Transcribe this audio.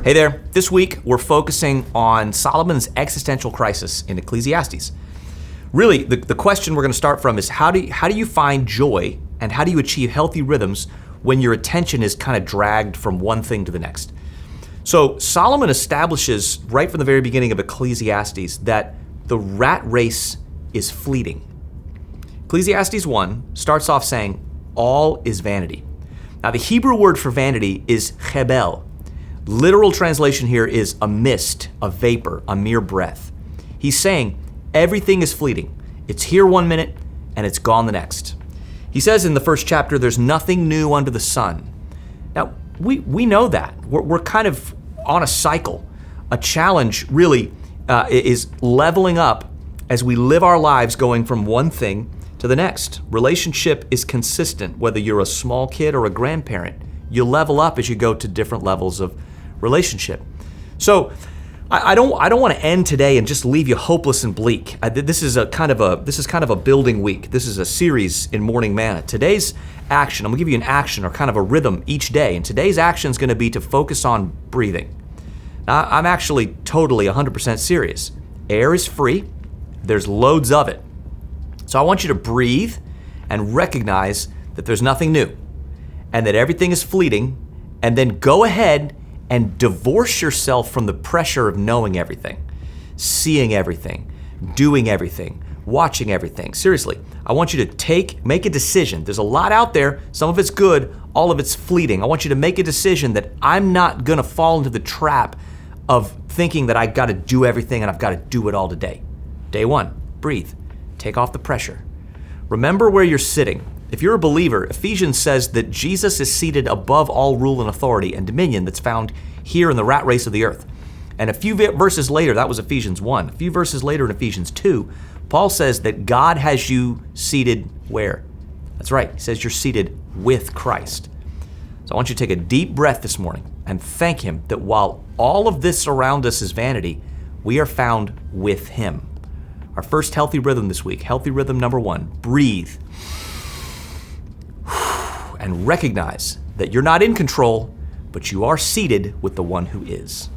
Hey there. This week, we're focusing on Solomon's existential crisis in Ecclesiastes. Really, the question we're going to start from is how do you find joy and how do you achieve healthy rhythms when your attention is kind of dragged from one thing to the next? So Solomon establishes right from the very beginning of Ecclesiastes that the rat race is fleeting. Ecclesiastes 1 starts off saying, all is vanity. Now, the Hebrew word for vanity is chebel. Literal translation here is a mist, a vapor, a mere breath. He's saying everything is fleeting. It's here 1 minute and it's gone the next. He says in the first chapter, there's nothing new under the sun. Now, we know that. We're kind of on a cycle. A challenge really is leveling up as we live our lives going from one thing to the next. Relationship is consistent, whether you're a small kid or a grandparent. You level up as you go to different levels of relationship. So I don't want to end today and just leave you hopeless and bleak. This is kind of a building week. This is a series in Morning Manna. Today's action, I'm gonna give you an action or kind of a rhythm each day. And today's action is gonna be to focus on breathing. Now, I'm actually totally 100% serious. Air is free. There's loads of it. So I want you to breathe and recognize that there's nothing new and that everything is fleeting, and then go ahead and divorce yourself from the pressure of knowing everything, seeing everything, doing everything, watching everything. Seriously, I want you to make a decision. There's a lot out there. Some of it's good, all of it's fleeting. I want you to make a decision that I'm not gonna fall into the trap of thinking that I gotta do everything and I've gotta do it all today. Day one, breathe. Take off the pressure. Remember where you're sitting. If you're a believer, Ephesians says that Jesus is seated above all rule and authority and dominion that's found here in the rat race of the earth. And a few verses later, that was Ephesians 1. A few verses later in Ephesians 2, Paul says that God has you seated where? That's right. He says you're seated with Christ. So I want you to take a deep breath this morning and thank Him that while all of this around us is vanity, we are found with Him. Our first healthy rhythm this week, healthy rhythm number 1, breathe. And recognize that you're not in control, but you are seated with the one who is.